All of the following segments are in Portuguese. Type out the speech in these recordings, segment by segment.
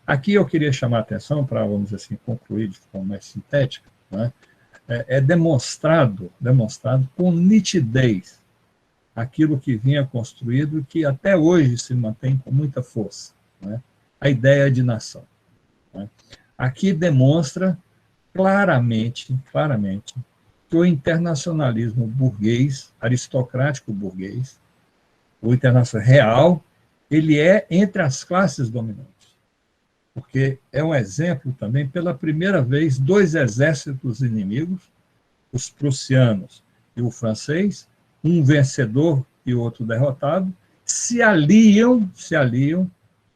Aqui eu queria chamar a atenção para, vamos dizer assim, concluir de forma mais sintética, né? É demonstrado com nitidez aquilo que vinha construído e que até hoje se mantém com muita força, né? A ideia de nação, né? Aqui demonstra claramente que o internacionalismo burguês, aristocrático burguês, o internacional real, ele é entre as classes dominantes. Porque é um exemplo também, pela primeira vez, dois exércitos inimigos, os prussianos e o francês, um vencedor e o outro derrotado, se aliam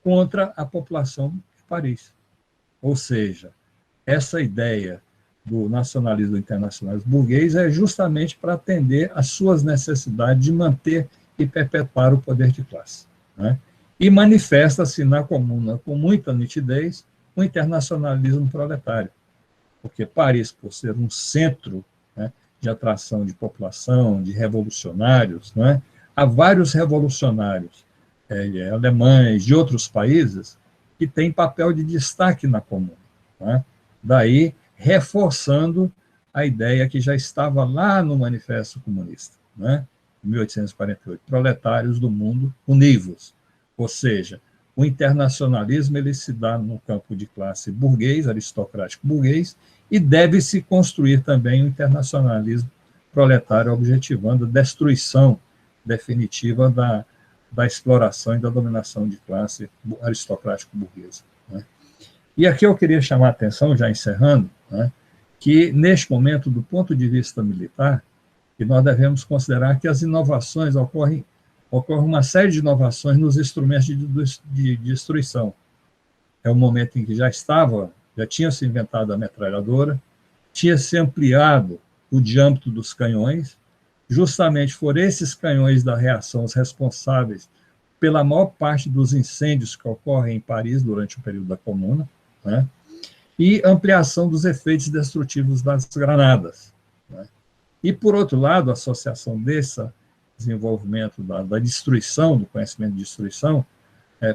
contra a população de Paris. Ou seja, essa ideia do nacionalismo internacional burguês é justamente para atender às suas necessidades de manter e perpetuar o poder de classe, né? E manifesta-se na Comuna com muita nitidez o internacionalismo proletário, porque Paris, por ser um centro, né, de atração de população, de revolucionários, né, há vários revolucionários alemães de outros países que têm papel de destaque na Comuna, né? Daí reforçando a ideia que já estava lá no Manifesto Comunista, né, de 1848, proletários do mundo univos. Ou seja, o internacionalismo ele se dá no campo de classe burguês, aristocrático burguês, e deve-se construir também o internacionalismo proletário, objetivando a destruição definitiva da exploração e da dominação de classe aristocrático burguesa, né? E aqui eu queria chamar a atenção, já encerrando, né, que neste momento, do ponto de vista militar, que nós devemos considerar que as inovações ocorre uma série de inovações nos instrumentos de destruição. É o momento em que já tinha se inventado a metralhadora, tinha se ampliado o diâmetro dos canhões, justamente foram esses canhões da reação os responsáveis pela maior parte dos incêndios que ocorrem em Paris durante o período da Comuna, né? E ampliação dos efeitos destrutivos das granadas, né? E, por outro lado, a associação desse desenvolvimento da destruição, do conhecimento de destruição,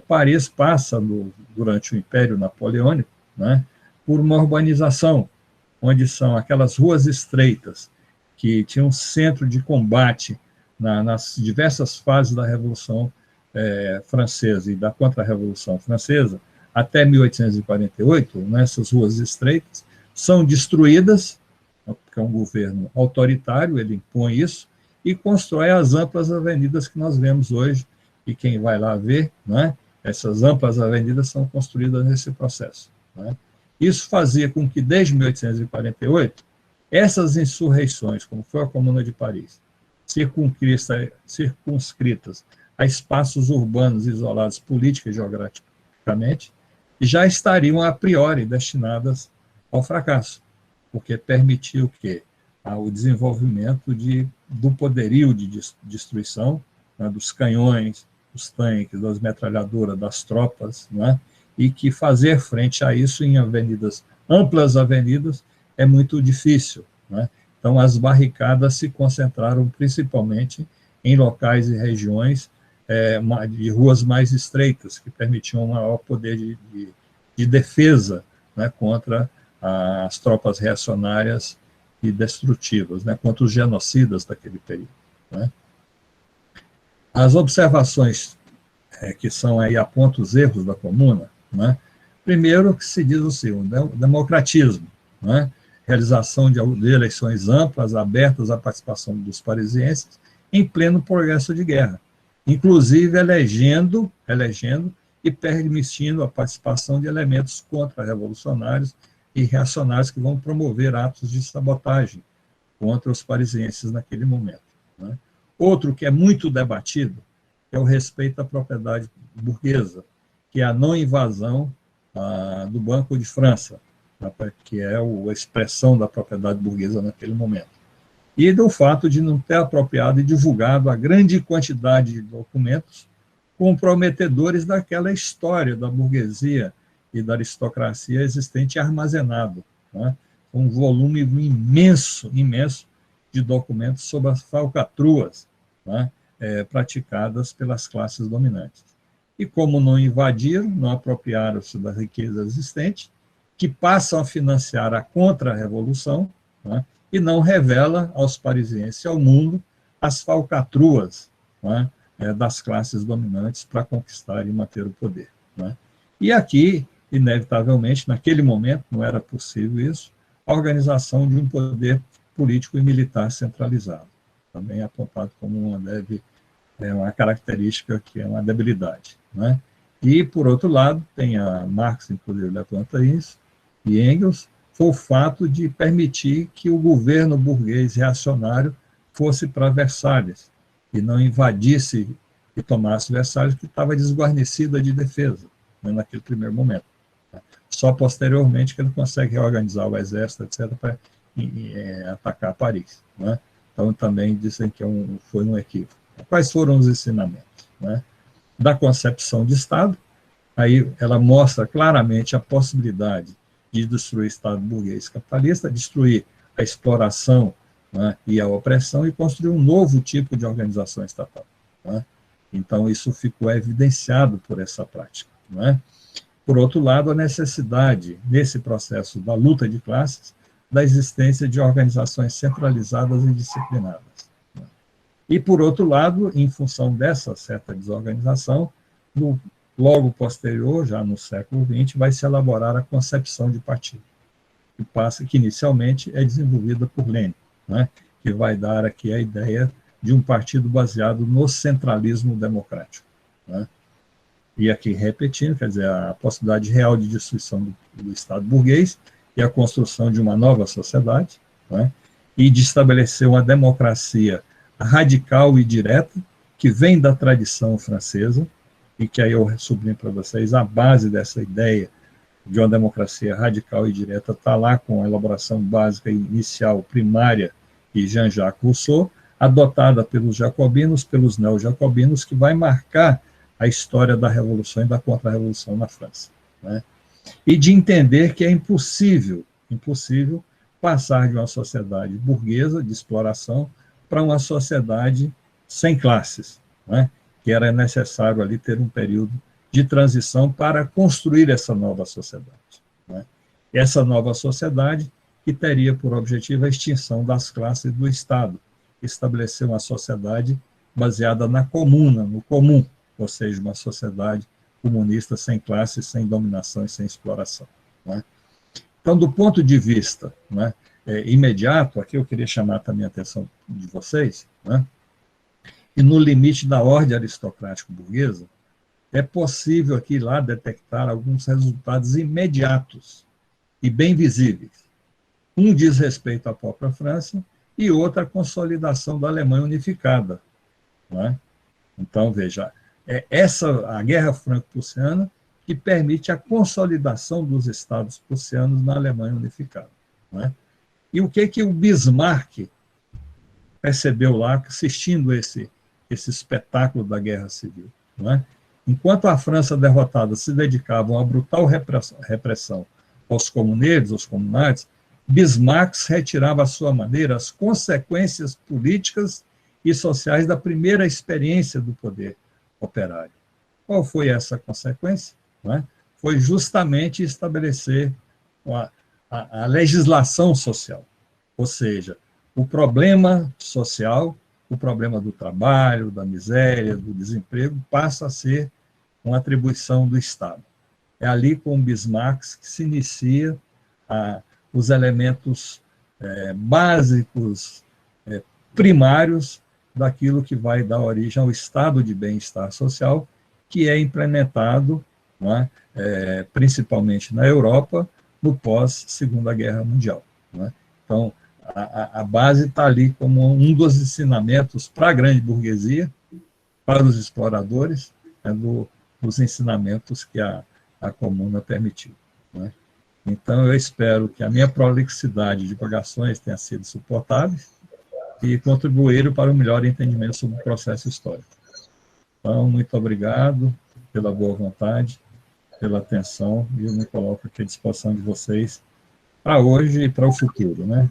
Paris passa, durante o Império Napoleônico, né, por uma urbanização, onde são aquelas ruas estreitas, que tinham centro de combate nas diversas fases da Revolução Francesa e da Contra-Revolução Francesa, até 1848, nessas ruas estreitas, são destruídas, porque é um governo autoritário, ele impõe isso, e constrói as amplas avenidas que nós vemos hoje, e quem vai lá ver, né, essas amplas avenidas são construídas nesse processo, né? Isso fazia com que, desde 1848, essas insurreições, como foi a Comuna de Paris, circunscritas a espaços urbanos isolados política e geograficamente, já estariam a priori destinadas ao fracasso, porque permitiu que o desenvolvimento do poderio de destruição, né, dos canhões, dos tanques, das metralhadoras, das tropas, né, e que fazer frente a isso em amplas avenidas, é muito difícil, né? Então, as barricadas se concentraram principalmente em locais e regiões de ruas mais estreitas, que permitiam um maior poder de defesa, né, contra as tropas reacionárias e destrutivas, né, contra os genocidas daquele período, né? As observações que são aí apontam os erros da Comuna, né? Primeiro que se diz assim, o democratismo, né? Realização de eleições amplas, abertas à participação dos parisienses, em pleno progresso de guerra, inclusive elegendo e permitindo a participação de elementos contra-revolucionários e reacionários que vão promover atos de sabotagem contra os parisienses naquele momento, né? Outro que é muito debatido é o respeito à propriedade burguesa, que é a não invasão do Banco de França, que é a expressão da propriedade burguesa naquele momento. E do fato de não ter apropriado e divulgado a grande quantidade de documentos comprometedores daquela história da burguesia e da aristocracia existente armazenado, né? Um volume imenso de documentos sobre as falcatruas, né, praticadas pelas classes dominantes. e como não invadiram, não apropriaram-se da riqueza existente, que passam a financiar a contra-revolução, né, e não revela aos parisienses e ao mundo as falcatruas, né, das classes dominantes para conquistar e manter o poder. Né. E aqui, inevitavelmente, naquele momento, não era possível isso, a organização de um poder político e militar centralizado, também apontado como uma característica que é uma debilidade. Né. E, por outro lado, tem a Marx, inclusive, levanta isso, e Engels, foi o fato de permitir que o governo burguês reacionário fosse para Versalhes e não invadisse e tomasse Versalhes, que estava desguarnecida de defesa, né, naquele primeiro momento. Só posteriormente que ele consegue reorganizar o exército, etc., para atacar Paris. Né? Então, também dizem que foi um equívoco. Quais foram os ensinamentos? Né? Da concepção de Estado, aí ela mostra claramente a possibilidade de destruir o Estado burguês capitalista, destruir a exploração, né, e a opressão, e construir um novo tipo de organização estatal. Né? Então, isso ficou evidenciado por essa prática. Né? Por outro lado, a necessidade, nesse processo da luta de classes, da existência de organizações centralizadas e disciplinadas. Né? E, por outro lado, em função dessa certa desorganização, logo posterior, já no século XX, vai se elaborar a concepção de partido, que inicialmente é desenvolvida por Lenin, né, que vai dar aqui a ideia de um partido baseado no centralismo democrático. Né. E aqui repetindo, quer dizer, a possibilidade real de destruição do Estado burguês e a construção de uma nova sociedade, né, e de estabelecer uma democracia radical e direta, que vem da tradição francesa, e que aí eu sublinho para vocês, a base dessa ideia de uma democracia radical e direta está lá com a elaboração básica inicial, primária, de Jean-Jacques Rousseau, adotada pelos jacobinos, pelos neo-jacobinos, que vai marcar a história da Revolução e da Contra-Revolução na França. Né? E de entender que é impossível passar de uma sociedade burguesa, de exploração, para uma sociedade sem classes, né? Que era necessário ali ter um período de transição para construir essa nova sociedade. Né? Essa nova sociedade que teria por objetivo a extinção das classes do Estado, estabelecer uma sociedade baseada na comuna, no comum, ou seja, uma sociedade comunista sem classes, sem dominação e sem exploração. Né? Então, do ponto de vista, né, imediato, aqui eu queria chamar também a atenção de vocês, né, e no limite da ordem aristocrático-burguesa, é possível aqui lá detectar alguns resultados imediatos e bem visíveis. Um diz respeito à própria França e outro à consolidação da Alemanha unificada. Né? Então, veja, a Guerra Franco-Prussiana que permite a consolidação dos estados prussianos na Alemanha unificada. Né? E o que o Bismarck percebeu lá, assistindo esse espetáculo da Guerra Civil? Né? Enquanto a França derrotada se dedicava a uma brutal repressão aos comuneiros, aos comunards, Bismarck retirava à sua maneira as consequências políticas e sociais da primeira experiência do poder operário. Qual foi essa consequência? Né? Foi justamente estabelecer a legislação social, ou seja, o problema social, o problema do trabalho, da miséria, do desemprego, passa a ser uma atribuição do Estado. É ali com Bismarck que se inicia os elementos básicos, primários, daquilo que vai dar origem ao estado de bem-estar social, que é implementado, né, principalmente na Europa, no pós-Segunda Guerra Mundial. Né? Então, a base está ali como um dos ensinamentos para a grande burguesia, para os exploradores, dos ensinamentos que a Comuna permitiu. Né? Então, eu espero que a minha prolixidade de divagações tenha sido suportável e contribuíram para um melhor entendimento sobre o processo histórico. Então, muito obrigado pela boa vontade, pela atenção, e eu me coloco aqui à disposição de vocês para hoje e para o futuro, né?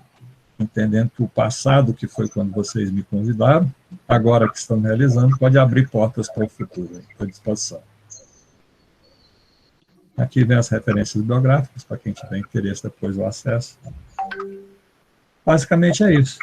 Entendendo que o passado, que foi quando vocês me convidaram, agora que estão realizando, pode abrir portas para o futuro, à disposição. Aqui vem as referências bibliográficas, para quem tiver interesse depois o acesso. Basicamente é isso.